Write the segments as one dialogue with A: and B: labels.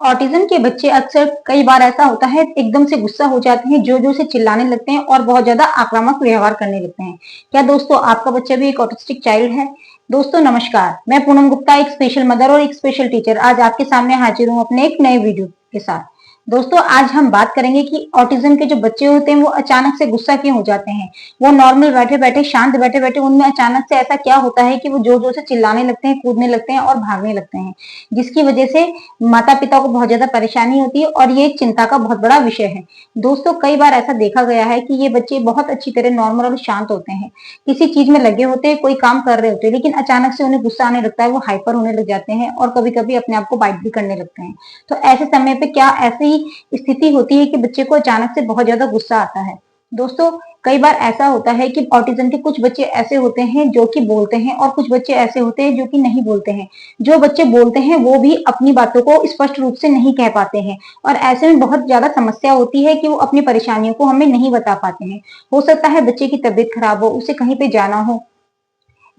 A: Autism के बच्चे अक्सर कई बार ऐसा होता है एकदम से गुस्सा हो जाते हैं, जोर-जोर से चिल्लाने लगते हैं और बहुत ज़्यादा आक्रामक व्यवहार करने लगते हैं। क्या दोस्तों आपका बच्चा भी एक ऑटिस्टिक चाइल्ड है? दोस्तों नमस्कार, मैं पूनम गुप्ता एक स्पेशल मदर और एक स्पेशल टीचर आज आपके सामने हाजिर हूँ अपने एक नए वीडियो के साथ। दोस्तों आज हम बात करेंगे कि ऑटिज्म के जो बच्चे होते हैं वो अचानक से गुस्सा क्यों हो जाते हैं। वो नॉर्मल बैठे-बैठे शांत बैठे-बैठे उनमें अचानक से ऐसा क्या होता है कि वो जोर-जोर से चिल्लाने लगते हैं, कूदने लगते हैं और भागने लगते हैं, जिसकी वजह से माता-पिता को बहुत ज़्यादा परेशानी होती है और ये एक चिंता का बहुत बड़ा विषय है। दोस्तों कई बार ऐसा देखा गया है कि ये बच्चे बहुत अच्छी तरह नॉर्मल और शांत होते हैं, किसी चीज़ में लगे होते हैं, कोई काम कर रहे होते हैं, लेकिन अचानक से उन्हें गुस्सा आने लगता है, वो हाइपर होने लग जाते हैं और कभी-कभी अपने आप को बाइट भी करने लगते हैं। तो ऐसे समय पे क्या ऐसी स्थिति होती है कि बच्चे को अचानक से बहुत ज़्यादा गुस्सा आता है? दोस्तों कई बार ऐसा होता है कि ऑटिज्म के कुछ बच्चे ऐसे होते हैं जो कि बोलते हैं और कुछ बच्चे ऐसे होते हैं जो कि नहीं बोलते हैं। जो बच्चे बोलते हैं वो भी अपनी बातों को स्पष्ट रूप से नहीं कह पाते हैं और ऐसे में बहुत ज़्यादा समस्या होती है कि वो अपनी परेशानियों को हमें नहीं बता पाते हैं। हो सकता है बच्चे की तबीयत खराब हो, उसे कहीं पे जाना हो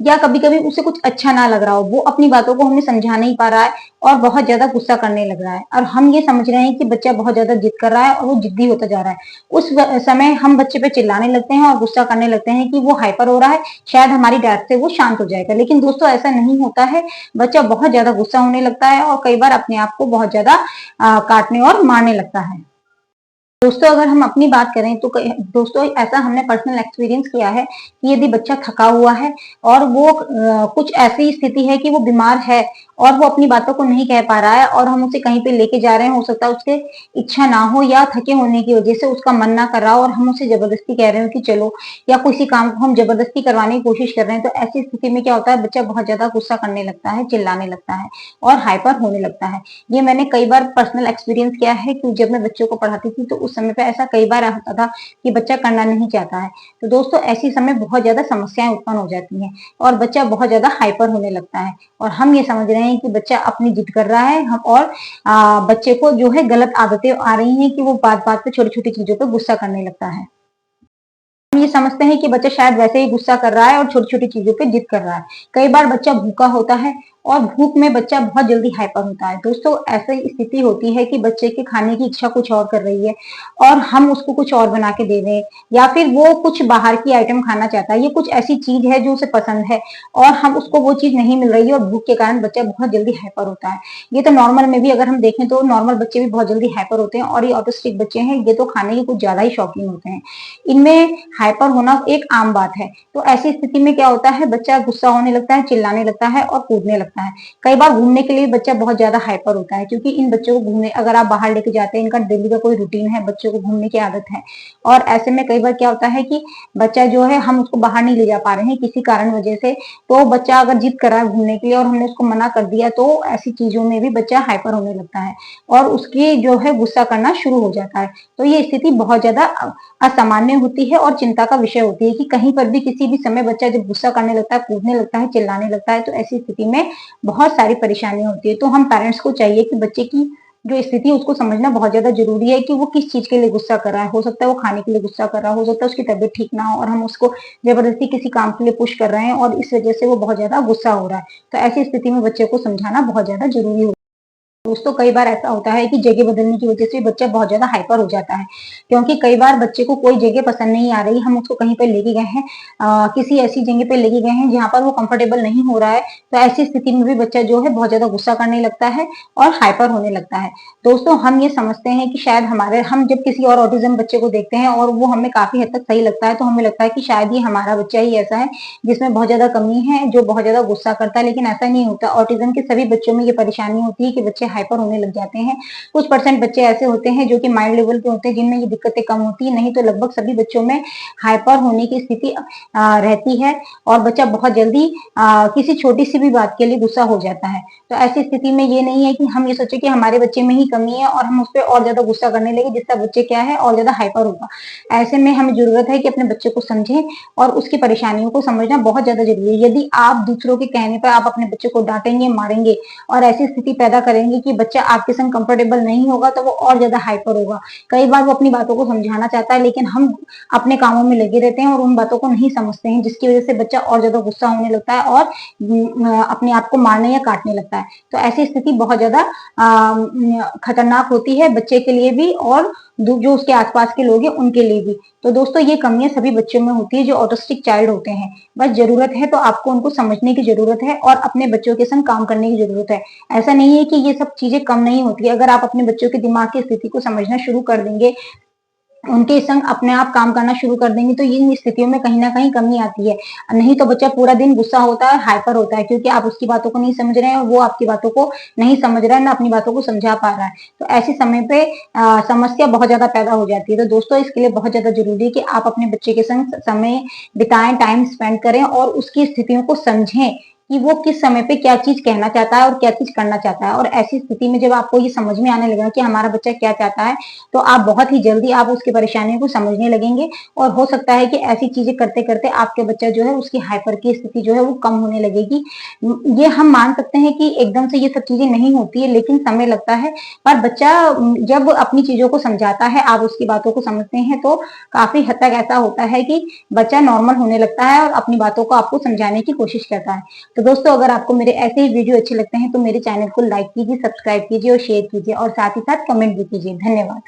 A: या कभी-कभी उसे कुछ अच्छा ना लग रहा हो, वो अपनी बातों को हमें समझा नहीं पा रहा है और बहुत ज़्यादा गुस्सा करने लग रहा है और हम ये समझ रहे हैं कि बच्चा बहुत ज़्यादा जिद कर रहा है और वो जिद्दी होता जा रहा है। उस समय हम बच्चे पे चिल्लाने लगते हैं और गुस्सा करने लगते हैं कि वो हाइपर हो रहा है, शायद हमारी डाँट से वो शांत हो जाएगा। लेकिन दोस्तों ऐसा नहीं होता है, बच्चा बहुत ज़्यादा गुस्सा होने लगता है और कई बार अपने आप को बहुत ज़्यादा काटने और मारने लगता है। दोस्तों अगर हम अपनी बात करें तो दोस्तों ऐसा हमने पर्सनल एक्सपीरियंस किया है कि यदि बच्चा थका हुआ है और वो कुछ ऐसी स्थिति है कि वो बीमार है और वो अपनी बातों को नहीं कह पा रहा है और हम उसे कहीं पे लेके जा रहे हैं, हो सकता है उसके इच्छा ना हो या थके होने की वजह से उसका मन ना कर रहा हो और हम उसे जबरदस्ती कह रहे हो कि चलो या किसी काम को हम जबरदस्ती करवाने की कोशिश कर रहे हैं, तो ऐसी स्थिति में क्या होता है बच्चा बहुत ज्यादा गुस्सा करने लगता है, चिल्लाने लगता है और हाइपर होने लगता है। ये मैंने कई बार पर्सनल एक्सपीरियंस किया है कि जब मैं बच्चों को पढ़ाती थी तो उस समय पे ऐसा कई बार होता था कि बच्चा करना नहीं चाहता है। तो दोस्तों ऐसी समय बहुत ज़्यादा समस्याएँ उत्पन्न हो जाती हैं और बच्चा बहुत ज़्यादा हाइपर होने लगता है और हम ये समझ रहे हैं कि बच्चा अपनी जिद कर रहा है हम और बच्चे को जो है गलत आदतें आ रही हैं कि वो बात-बात पे छोटी-छोटी चीज़ों पे गुस्सा करने लगता है। हम ये समझते हैं कि बच्चा शायद वैसे ही गुस्सा कर रहा है और छोटी-छोटी चीज़ों पे जिद कर रहा है। कई बार बच्चा भूखा होता है और भूख में बच्चा बहुत जल्दी हाइपर होता है। दोस्तों ऐसी स्थिति होती है कि बच्चे के खाने की इच्छा कुछ और कर रही है और हम उसको कुछ और बना के दे दें या फिर वो कुछ बाहर की आइटम खाना चाहता है। ये कुछ ऐसी चीज़ है जो उसे पसंद है और हम उसको वो चीज़ नहीं मिल रही है और भूख के कारण बच्चा बहुत जल्दी हाइपर होता है। ये तो नॉर्मल में भी अगर हम देखें तो नॉर्मल बच्चे भी बहुत जल्दी हाइपर होते हैं और ये ऑटिस्टिक बच्चे हैं, ये तो खाने के कुछ ज़्यादा ही शौकीन होते हैं। इनमें हाइपर होना एक आम बात है। तो ऐसी स्थिति में क्या होता है बच्चा गुस्सा होने लगता है, चिल्लाने लगता है और कूदने लगता है। कई बार घूमने के लिए बच्चा बहुत ज़्यादा हाइपर होता है क्योंकि इन बच्चों को घूमने अगर आप बाहर लेके जाते हैं, इनका डेली का कोई रूटीन है, बच्चों को घूमने की आदत है और ऐसे में कई बार क्या होता है कि बच्चा जो है हम उसको बाहर नहीं ले जा पा रहे हैं किसी कारण वजह से, तो बच्चा अगर जिद कर रहा है घूमने के लिए और हमने उसको मना कर दिया तो ऐसी चीज़ों में भी बच्चा हाइपर होने लगता है और उसकी जो है गुस्सा करना शुरू हो जाता है। तो ये स्थिति बहुत ज़्यादा असामान्य होती है और चिंता का विषय होती है कि कहीं पर भी किसी भी समय बच्चा जब गुस्सा करने लगता है, कूदने लगता है, चिल्लाने लगता है, तो ऐसी स्थिति में बहुत सारी परेशानियाँ होती है। तो हम पेरेंट्स को चाहिए कि बच्चे की जो स्थिति है उसको समझना बहुत ज़्यादा ज़रूरी है कि वो किस चीज़ के लिए गुस्सा कर रहा है। हो सकता है वो खाने के लिए गुस्सा कर रहा हो सकता है उसकी तबीयत ठीक ना हो और हम उसको ज़बरदस्ती किसी काम के लिए पुश कर रहे हैं और इस वज़ह से वो बहुत ज़्यादा गुस्सा हो रहा है। तो ऐसी स्थिति में बच्चे को समझाना बहुत ज़्यादा ज़रूरी हो दोस्तों कई बार ऐसा होता है कि जगह बदलने की वजह से बच्चा बहुत ज़्यादा हाइपर हो जाता है, क्योंकि कई बार बच्चे को कोई जगह पसंद नहीं आ रही, हम उसको कहीं पे लेके गए हैं किसी ऐसी जगह पे लेके गए हैं जहाँ पर वो कंफर्टेबल नहीं हो रहा है, तो ऐसी स्थिति में भी बच्चा जो है बहुत ज़्यादा गुस्सा करने लगता है और हाइपर होने लगता है। दोस्तों हम ये समझते हैं कि शायद हम जब किसी और ऑटिज्म बच्चे को देखते हैं और वो हमें काफ़ी हद तक सही लगता है, तो हमें लगता है कि शायद ये हमारा बच्चा ही ऐसा है, जिसमें बहुत ज़्यादा कमी है, जो बहुत ज़्यादा गुस्सा करता है, लेकिन ऐसा नहीं होता। ऑटिज्म के सभी बच्चों में ये परेशानी होती है कि बच्चे हाइपर होने लग जाते हैं। कुछ परसेंट बच्चे ऐसे होते हैं जो कि माइल्ड लेवल के होते हैं जिनमें ये दिक्कतें कम होती हैं, नहीं तो लगभग सभी बच्चों में हाइपर होने की स्थिति रहती है और बच्चा बहुत जल्दी किसी छोटी-सी भी बात के लिए गुस्सा हो जाता है। तो ऐसी स्थिति में ये नहीं है कि हम ये सोचे कि हमारे बच्चे में ही कमी है और हम उस पे और ज़्यादा गुस्सा करने लगे जिससे बच्चे क्या है और ज़्यादा हाइपर होगा। ऐसे में हमें ज़रूरत है कि अपने बच्चे को समझें और उसकी परेशानियों को समझना बहुत ज़्यादा ज़रूरी है। यदि आप दूसरों के कहने पर आप अपने बच्चे को डाँटेंगे, मारेंगे और ऐसी स्थिति पैदा करेंगे कि बच्चा आपके संग कंफर्टेबल नहीं होगा तो वो और ज्यादा हाइपर होगा। कई बार वो अपनी बातों को समझाना चाहता है, लेकिन हम अपने कामों में लगे रहते हैं और उन बातों को नहीं समझते हैं, जिसकी वजह से बच्चा और ज्यादा गुस्सा होने लगता है और अपने आप को मारने या काटने लगता है। तो ऐसी स्थिति बहुत ज्यादा खतरनाक होती है बच्चे के लिए भी और जो उसके आसपास के लोग हैं उनके लिए भी। तो दोस्तों ये कमियां सभी बच्चों में होती है जो ऑटिस्टिक चाइल्ड होते हैं। बस जरूरत है तो आपको उनको समझने की जरूरत है और अपने बच्चों के संग काम करने की जरूरत है। ऐसा नहीं है कि ये सब चीजें कम नहीं होती है। अगर आप अपने बच्चों के दिमाग की स्थिति को समझना शुरू कर देंगे, उनके संग अपने आप काम करना शुरू कर देंगे, तो इन स्थितियों में कहीं ना कहीं कमी आती है। नहीं तो बच्चा पूरा दिन गुस्सा होता है, हाइपर होता है, क्योंकि आप उसकी बातों को नहीं समझ रहे हैं और वो आपकी बातों को नहीं समझ रहा है, ना अपनी बातों को समझा पा रहा है। तो ऐसे समय पे समस्या बहुत ज्यादा पैदा हो जाती है। तो दोस्तों इसके लिए बहुत ज्यादा जरूरी है कि आप अपने बच्चे के संग समय बिताएं, टाइम स्पेंड करें और उसकी स्थितियों को समझें कि वो किस समय पे क्या चीज कहना चाहता है और क्या चीज करना चाहता है। और ऐसी स्थिति में जब आपको ये समझ में आने लगेगा कि हमारा बच्चा क्या चाहता है, तो आप बहुत ही जल्दी आप उसकी परेशानियों को समझने लगेंगे और हो सकता है कि ऐसी चीजें करते करते आपके बच्चा जो है उसकी हाइपर की स्थिति जो है वो कम होने लगेगी। ये हम मान सकते हैं कि एकदम से ये सब चीजें नहीं होती है, लेकिन समय लगता है। पर बच्चा जब अपनी चीजों को समझाता है, आप उसकी बातों को समझते हैं, तो काफी हद तक ऐसा होता है कि बच्चा नॉर्मल होने लगता है और अपनी बातों को आपको समझाने की कोशिश करता है। तो दोस्तों अगर आपको मेरे ऐसे ही वीडियो अच्छे लगते हैं तो मेरे चैनल को लाइक कीजिए, सब्सक्राइब कीजिए और शेयर कीजिए और साथ ही साथ कमेंट भी कीजिए। धन्यवाद।